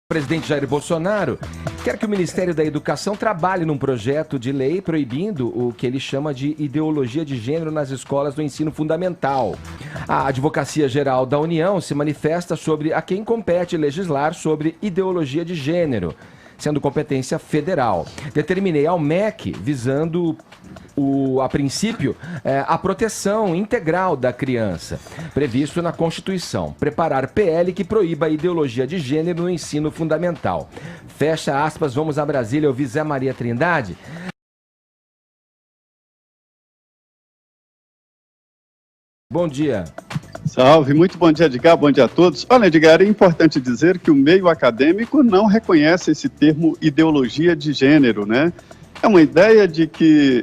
O presidente Jair Bolsonaro quer que o Ministério da Educação trabalhe num projeto de lei proibindo o que ele chama de ideologia de gênero nas escolas do ensino fundamental. A Advocacia Geral da União se manifesta sobre a quem compete legislar sobre ideologia de gênero, sendo competência federal. Determinei ao MEC, visando a princípio, a proteção integral da criança, previsto na Constituição. Preparar PL que proíba a ideologia de gênero no ensino fundamental. Fecha aspas, vamos a Brasília ouvir Zé Maria Trindade. Bom dia. Salve, muito bom dia, Edgar, bom dia a todos. Olha, Edgar, é importante dizer que o meio acadêmico não reconhece esse termo ideologia de gênero, né? É uma ideia de que,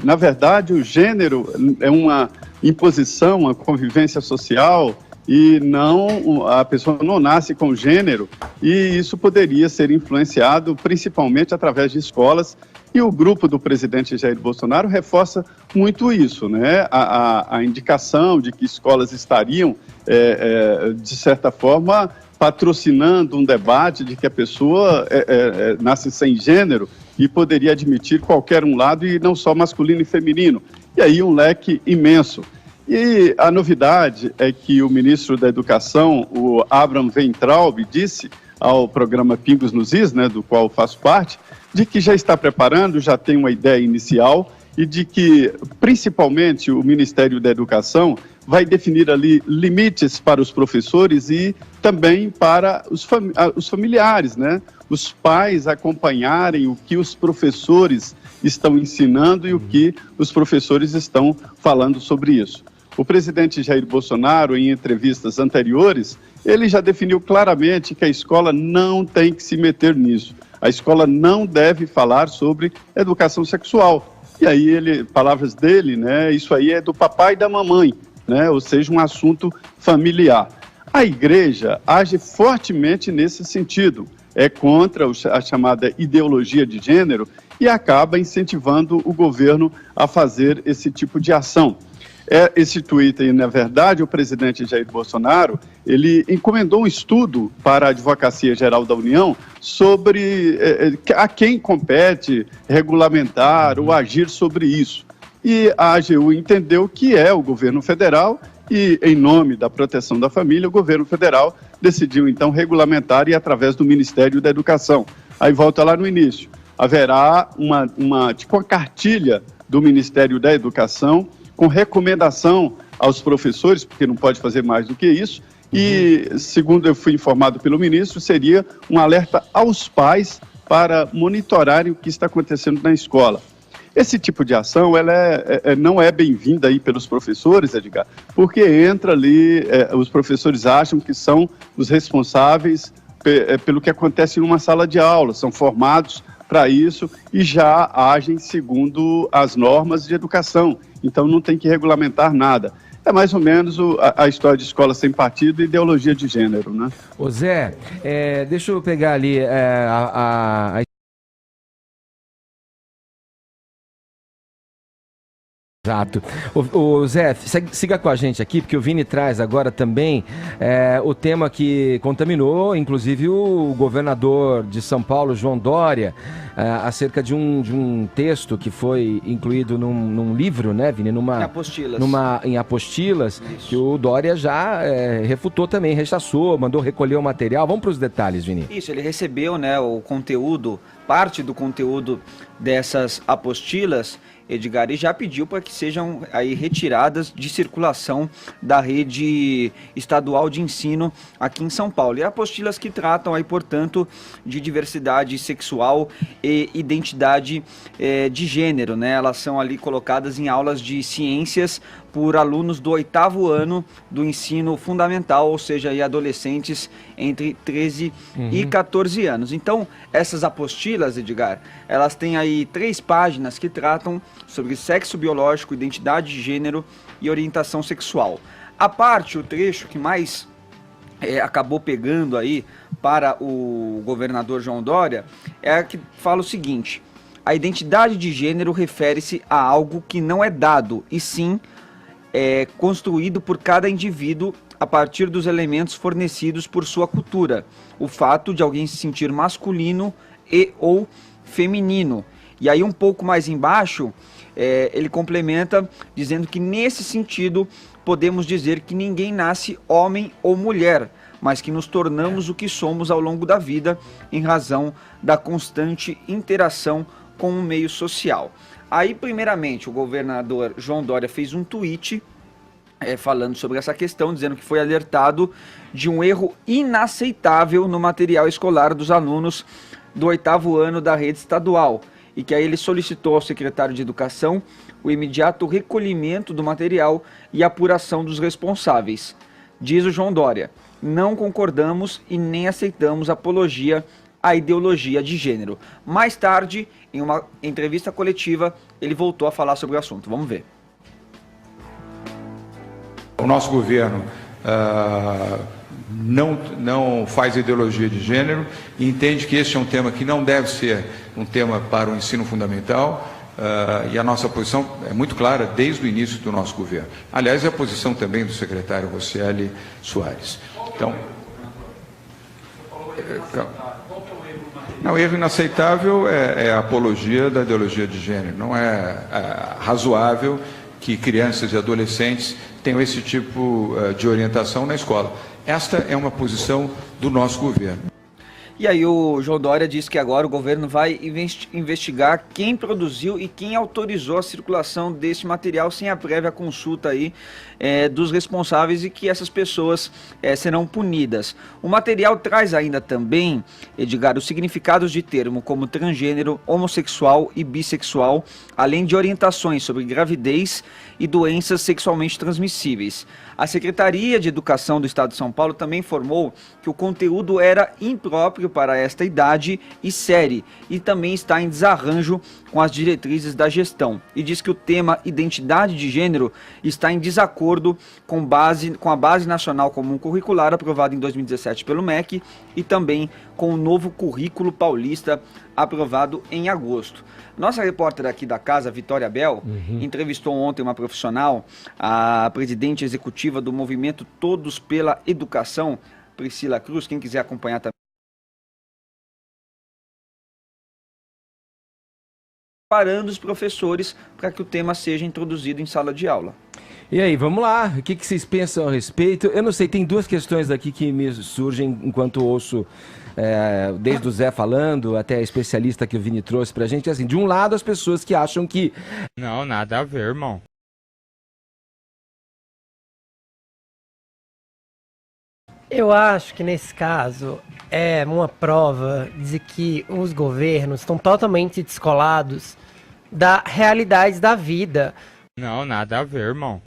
na verdade, o gênero é uma imposição, uma convivência social e não, a pessoa não nasce com gênero, e isso poderia ser influenciado principalmente através de escolas, e o grupo do presidente Jair Bolsonaro reforça muito isso, né? A indicação de que escolas estariam, de certa forma, patrocinando um debate de que a pessoa nasce sem gênero e poderia admitir qualquer um lado, e não só masculino e feminino. E aí um leque imenso. E a novidade é que o ministro da Educação, o Abraham Weintraub, disse ao programa Pingos nos Is, né, do qual faço parte, de que já está preparando, já tem uma ideia inicial, e de que, principalmente, o Ministério da Educação vai definir ali limites para os professores e também para os familiares, né? Os pais acompanharem o que os professores estão ensinando e o que os professores estão falando sobre isso. O presidente Jair Bolsonaro, em entrevistas anteriores, ele já definiu claramente que a escola não tem que se meter nisso. A escola não deve falar sobre educação sexual. E aí, palavras dele, né, isso aí é do papai e da mamãe, né, ou seja, um assunto familiar. A igreja age fortemente nesse sentido, é contra a chamada ideologia de gênero e acaba incentivando o governo a fazer esse tipo de ação. Esse Twitter, na verdade, o presidente Jair Bolsonaro, ele encomendou um estudo para a Advocacia Geral da União sobre a quem compete regulamentar ou agir sobre isso. E a AGU entendeu que é o governo federal e, em nome da proteção da família, o governo federal decidiu, então, regulamentar e através do Ministério da Educação. Aí volta lá no início. Haverá uma cartilha do Ministério da Educação com recomendação aos professores, porque não pode fazer mais do que isso, e, segundo eu fui informado pelo ministro, seria um alerta aos pais para monitorarem o que está acontecendo na escola. Esse tipo de ação não é bem-vinda aí pelos professores, Edgar, porque entra ali, os professores acham que são os responsáveis pelo que acontece numa sala de aula, são formados para isso e já agem segundo as normas de educação, então não tem que regulamentar nada. É mais ou menos a história de escola sem partido e ideologia de gênero, né? Ô Zé, deixa eu pegar ali Exato. O Zé, siga com a gente aqui, porque o Vini traz agora também o tema que contaminou, inclusive, o governador de São Paulo, João Dória, acerca de um texto que foi incluído num livro, né, Vini? Em apostilas, isso, que o Dória já refutou também, rechaçou, mandou recolher o material. Vamos para os detalhes, Vini. Isso, ele recebeu, né, o conteúdo, parte do conteúdo dessas apostilas, Edgar, e já pediu para que sejam aí retiradas de circulação da rede estadual de ensino aqui em São Paulo. E apostilas que tratam aí, portanto, de diversidade sexual e identidade de gênero, né? Elas são ali colocadas em aulas de ciências por alunos do 8º ano do ensino fundamental, ou seja, aí adolescentes entre 13 e 14 anos. Então, essas apostilas, Edgar, elas têm aí 3 páginas que tratam sobre sexo biológico, identidade de gênero e orientação sexual. O trecho que mais acabou pegando aí para o governador João Dória é a que fala o seguinte: a identidade de gênero refere-se a algo que não é dado, e sim construído por cada indivíduo a partir dos elementos fornecidos por sua cultura. O fato de alguém se sentir masculino e ou feminino. E aí um pouco mais embaixo, ele complementa dizendo que nesse sentido podemos dizer que ninguém nasce homem ou mulher, mas que nos tornamos o que somos ao longo da vida em razão da constante interação com o meio social. Aí, primeiramente, o governador João Dória fez um tweet falando sobre essa questão, dizendo que foi alertado de um erro inaceitável no material escolar dos alunos do 8º ano da rede estadual, e que aí ele solicitou ao secretário de Educação o imediato recolhimento do material e apuração dos responsáveis. Diz o João Dória: não concordamos e nem aceitamos apologia à ideologia de gênero. Mais tarde, em uma entrevista coletiva, ele voltou a falar sobre o assunto. Vamos ver. O nosso governo não faz ideologia de gênero e entende que este é um tema que não deve ser um tema para o ensino fundamental, e a nossa posição é muito clara desde o início do nosso governo. Aliás, é a posição também do secretário Rocieli Soares. Então, o erro inaceitável é a apologia da ideologia de gênero. Não é razoável que crianças e adolescentes tenham esse tipo de orientação na escola. Esta é uma posição do nosso governo. E aí o João Dória diz que agora o governo vai investigar quem produziu e quem autorizou a circulação desse material sem a prévia consulta aí dos responsáveis, e que essas pessoas serão punidas. O material traz ainda também, Edgar, os significados de termo como transgênero, homossexual e bissexual, além de orientações sobre gravidez e doenças sexualmente transmissíveis. A Secretaria de Educação do Estado de São Paulo também informou que o conteúdo era impróprio para esta idade e série, e também está em desarranjo com as diretrizes da gestão, e diz que o tema identidade de gênero está em desacordo com a Base Nacional Comum Curricular aprovada em 2017 pelo MEC e também com o novo Currículo Paulista aprovado em agosto. Nossa repórter aqui da casa, Vitória Bel, entrevistou ontem uma profissional, a presidente executiva do movimento Todos pela Educação, Priscila Cruz. Quem quiser acompanhar também. Preparando os professores para que o tema seja introduzido em sala de aula. E aí, vamos lá, o que vocês pensam a respeito? Eu não sei, tem duas questões aqui que me surgem enquanto ouço, desde o Zé falando, até a especialista que o Vini trouxe pra gente. Assim, de um lado, as pessoas que acham que... Não, nada a ver, irmão. Eu acho que nesse caso é uma prova de que os governos estão totalmente descolados da realidade da vida. Não, nada a ver, irmão.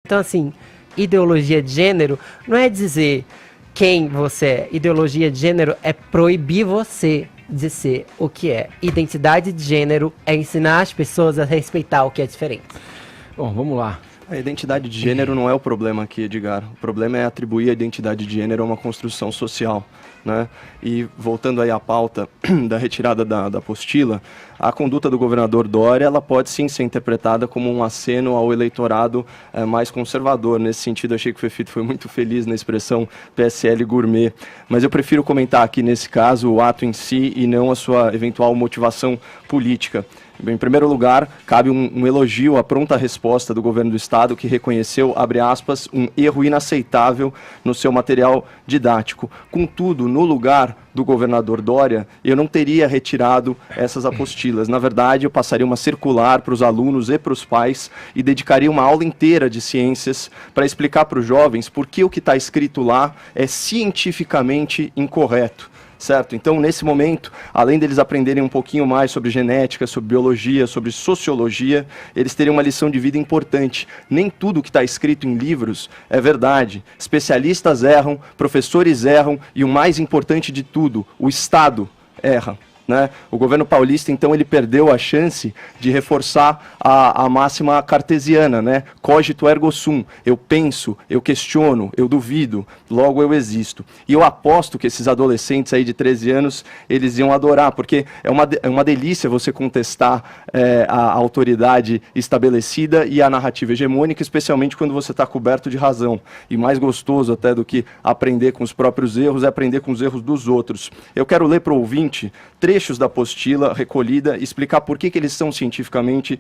Então, assim, ideologia de gênero não é dizer quem você é. Ideologia de gênero é proibir você de ser o que é. Identidade de gênero é ensinar as pessoas a respeitar o que é diferente. Bom, vamos lá. A identidade de gênero não é o problema aqui, Edgar. O problema é atribuir a identidade de gênero a uma construção social, né? E voltando aí à pauta da retirada da apostila, a conduta do governador Dória, ela pode sim ser interpretada como um aceno ao eleitorado mais conservador. Nesse sentido, achei que o Fefito foi muito feliz na expressão PSL gourmet. Mas eu prefiro comentar aqui, nesse caso, o ato em si e não a sua eventual motivação política. Bem, em primeiro lugar, cabe um elogio à pronta resposta do governo do estado, que reconheceu, abre aspas, um erro inaceitável no seu material didático. Contudo, no lugar do governador Dória, eu não teria retirado essas apostilas. Na verdade, eu passaria uma circular para os alunos e para os pais e dedicaria uma aula inteira de ciências para explicar para os jovens por que o que está escrito lá é cientificamente incorreto. Certo? Então, nesse momento, além deles aprenderem um pouquinho mais sobre genética, sobre biologia, sobre sociologia, eles teriam uma lição de vida importante. Nem tudo que está escrito em livros é verdade. Especialistas erram, professores erram e o mais importante de tudo, o Estado erra. né? O governo paulista, então, ele perdeu a chance de reforçar a máxima cartesiana, né? Cogito ergo sum. Eu penso, eu questiono, eu duvido, logo eu existo. E eu aposto que esses adolescentes aí de 13 anos, eles iam adorar, porque é uma delícia você contestar a autoridade estabelecida e a narrativa hegemônica, especialmente quando você está coberto de razão. E mais gostoso até do que aprender com os próprios erros é aprender com os erros dos outros. Eu quero ler para o ouvinte trechos da apostila recolhida e explicar por que eles são cientificamente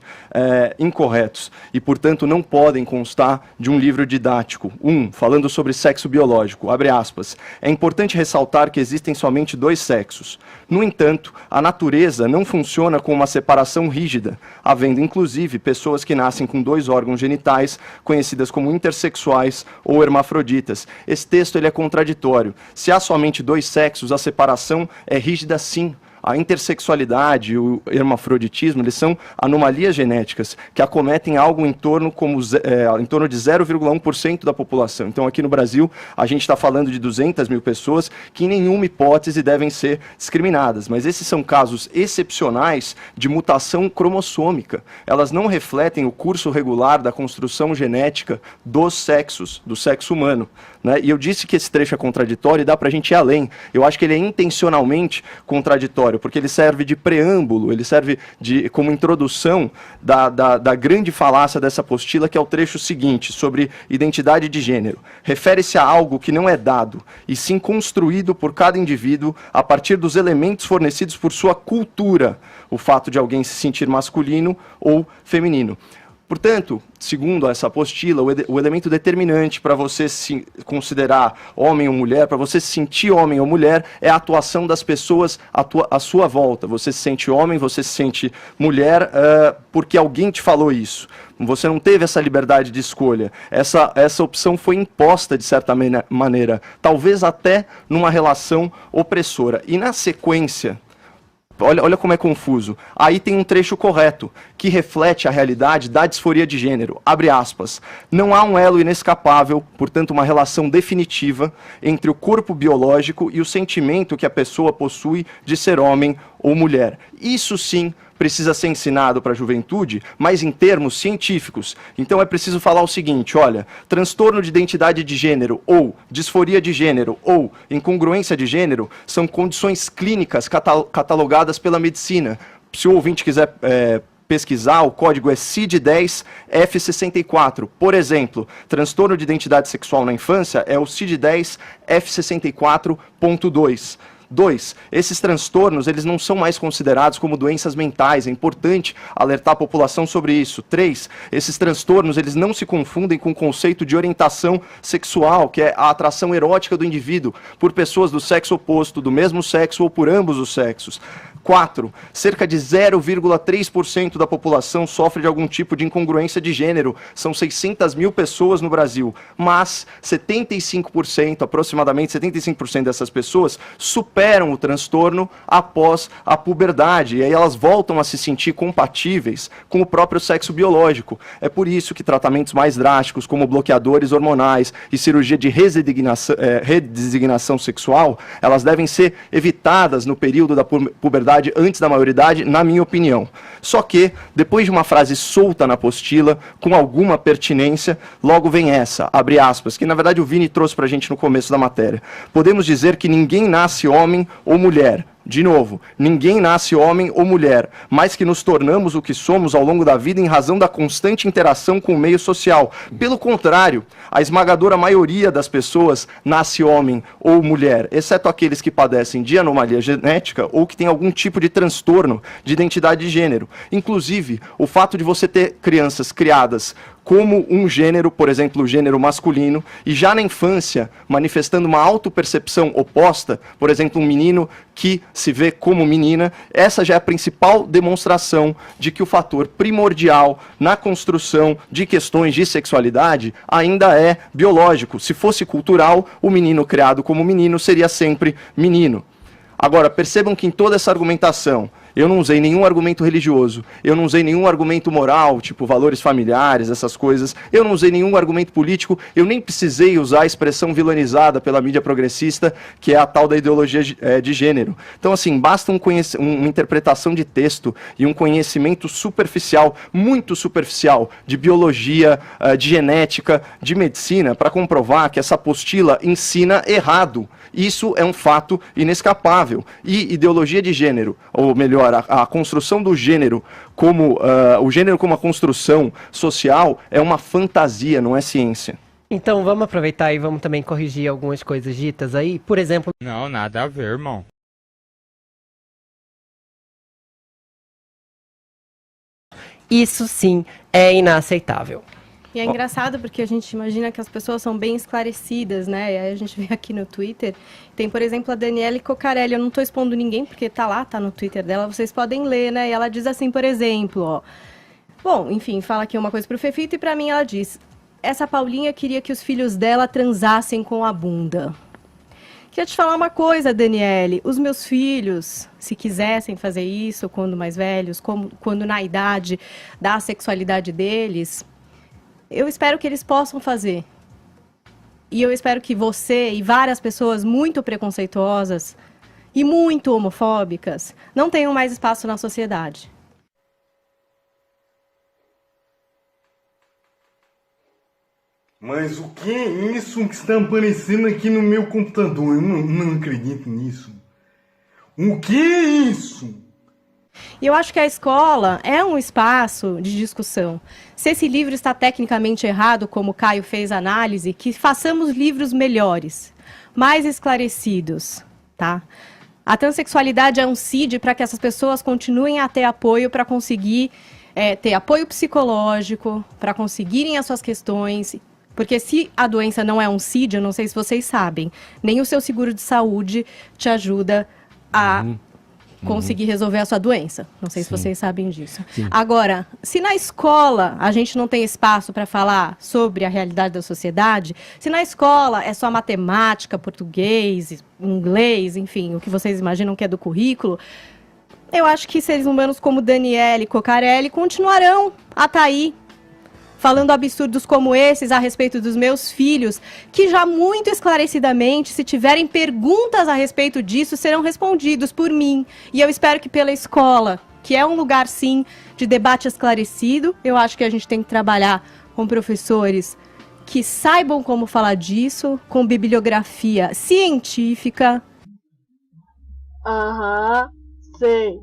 incorretos e, portanto, não podem constar de um livro didático. Falando sobre sexo biológico, abre aspas, é importante ressaltar que existem somente 2 sexos. No entanto, a natureza não funciona com uma separação rígida, havendo inclusive pessoas que nascem com 2 órgãos genitais, conhecidas como intersexuais ou hermafroditas. Esse texto ele é contraditório. Se há somente 2 sexos, a separação é rígida sim. A intersexualidade e o hermafroditismo, eles são anomalias genéticas que acometem algo em torno de 0,1% da população. Então, aqui no Brasil, a gente está falando de 200 mil pessoas que em nenhuma hipótese devem ser discriminadas. Mas esses são casos excepcionais de mutação cromossômica. Elas não refletem o curso regular da construção genética dos sexos, do sexo humano, né? E eu disse que esse trecho é contraditório e dá para a gente ir além. Eu acho que ele é intencionalmente contraditório, porque ele serve de preâmbulo, ele serve como introdução da grande falácia dessa apostila, que é o trecho seguinte, sobre identidade de gênero. Refere-se a algo que não é dado, e sim construído por cada indivíduo a partir dos elementos fornecidos por sua cultura, o fato de alguém se sentir masculino ou feminino. Portanto, segundo essa apostila, o elemento determinante para você se considerar homem ou mulher, para você se sentir homem ou mulher, é a atuação das pessoas à sua volta. Você se sente homem, você se sente mulher, porque alguém te falou isso. Você não teve essa liberdade de escolha. Essa opção foi imposta, de certa maneira, talvez até numa relação opressora. E na sequência... Olha como é confuso. Aí tem um trecho correto, que reflete a realidade da disforia de gênero. Abre aspas. Não há um elo inescapável, portanto uma relação definitiva, entre o corpo biológico e o sentimento que a pessoa possui de ser homem ou mulher. Isso sim precisa ser ensinado para a juventude, mas em termos científicos. Então é preciso falar o seguinte, olha, transtorno de identidade de gênero, ou disforia de gênero, ou incongruência de gênero, são condições clínicas catalogadas pela medicina. Se o ouvinte quiser pesquisar, o código é CID-10-F64. Por exemplo, transtorno de identidade sexual na infância é o CID-10-F64.2. 2. Esses transtornos, eles não são mais considerados como doenças mentais. É importante alertar a população sobre isso. 3. Esses transtornos, eles não se confundem com o conceito de orientação sexual, que é a atração erótica do indivíduo por pessoas do sexo oposto, do mesmo sexo ou por ambos os sexos. 4. Cerca de 0,3% da população sofre de algum tipo de incongruência de gênero. São 600 mil pessoas no Brasil. Mas 75%, aproximadamente 75% dessas pessoas superam o transtorno após a puberdade. E aí elas voltam a se sentir compatíveis com o próprio sexo biológico. É por isso que tratamentos mais drásticos, como bloqueadores hormonais e cirurgia de redesignação sexual, elas devem ser evitadas no período da puberdade antes da maioridade, na minha opinião. Só que, depois de uma frase solta na apostila, com alguma pertinência, logo vem essa, abre aspas, que na verdade o Vini trouxe pra gente no começo da matéria. Podemos dizer que ninguém nasce homem ou mulher. De novo, ninguém nasce homem ou mulher, mas que nos tornamos o que somos ao longo da vida em razão da constante interação com o meio social. Pelo contrário, a esmagadora maioria das pessoas nasce homem ou mulher, exceto aqueles que padecem de anomalia genética ou que têm algum tipo de transtorno de identidade de gênero. Inclusive, o fato de você ter crianças criadas como um gênero, por exemplo, o gênero masculino, e já na infância manifestando uma autopercepção oposta, por exemplo, um menino que se vê como menina, essa já é a principal demonstração de que o fator primordial na construção de questões de sexualidade ainda é biológico. Se fosse cultural, o menino criado como menino seria sempre menino. Agora, percebam que em toda essa argumentação, Eu não usei nenhum argumento religioso, eu não usei nenhum argumento moral, tipo valores familiares, essas coisas, eu não usei nenhum argumento político, eu nem precisei usar a expressão vilanizada pela mídia progressista, que é a tal da ideologia de gênero. Então, assim, basta uma interpretação de texto e um conhecimento superficial, muito superficial, de biologia, de genética, de medicina, para comprovar que essa apostila ensina errado. Isso é um fato inescapável. E ideologia de gênero, ou melhor, a construção do gênero como o gênero como uma construção social é uma fantasia, não é ciência. Então vamos aproveitar e vamos também corrigir algumas coisas ditas aí. Por exemplo, Não, nada a ver, irmão. isso sim é inaceitável. E é engraçado porque a gente imagina que as pessoas são bem esclarecidas, né? E aí a gente vê aqui no Twitter, tem, por exemplo, a Daniele Cocarelli. Eu não estou expondo ninguém porque tá lá, tá no Twitter dela, vocês podem ler, né? E ela diz assim, por exemplo, ó. Bom, enfim, fala aqui uma coisa pro Fefito e pra mim ela diz: essa Paulinha queria que os filhos dela transassem com a bunda. Queria te falar uma coisa, Daniele. Os meus filhos, se quisessem fazer isso quando mais velhos, quando na idade da sexualidade deles, eu espero que eles possam fazer. E eu espero que você e várias pessoas muito preconceituosas e muito homofóbicas não tenham mais espaço na sociedade. Mas o que é isso que está aparecendo aqui no meu computador? Eu não acredito nisso. O que é isso? E eu acho que a escola é um espaço de discussão. Se esse livro está tecnicamente errado, como o Caio fez a análise, que façamos livros melhores, mais esclarecidos, tá? A transexualidade é um CID para que essas pessoas continuem a ter apoio para conseguir ter apoio psicológico, para conseguirem as suas questões. Porque se a doença não é um CID, eu não sei se vocês sabem, nem o seu seguro de saúde te ajuda a conseguir resolver a sua doença. Não sei se vocês sabem disso. Sim. Agora, se na escola a gente não tem espaço para falar sobre a realidade da sociedade, se na escola é só matemática, português, inglês, enfim, o que vocês imaginam que é do currículo, eu acho que seres humanos como Daniele Cocarelli continuarão a estar aí falando absurdos como esses a respeito dos meus filhos, que já muito esclarecidamente, se tiverem perguntas a respeito disso, serão respondidos por mim. E eu espero que pela escola, que é um lugar, sim, de debate esclarecido, eu acho que a gente tem que trabalhar com professores que saibam como falar disso, com bibliografia científica. Aham, sei.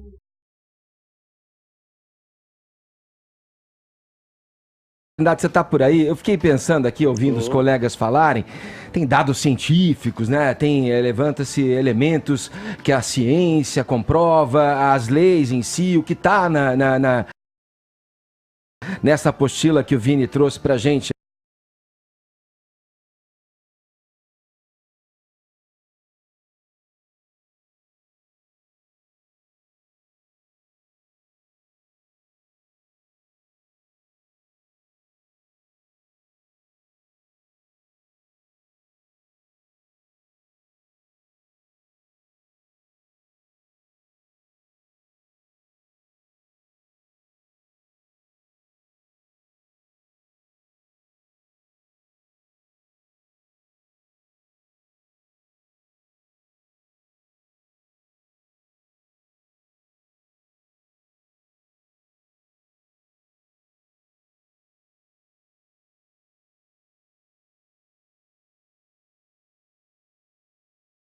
Você está por aí? Eu fiquei pensando aqui, ouvindo os colegas falarem, tem dados científicos, né? Levanta-se elementos que a ciência comprova, as leis em si, o que está nessa apostila que o Vini trouxe para a gente.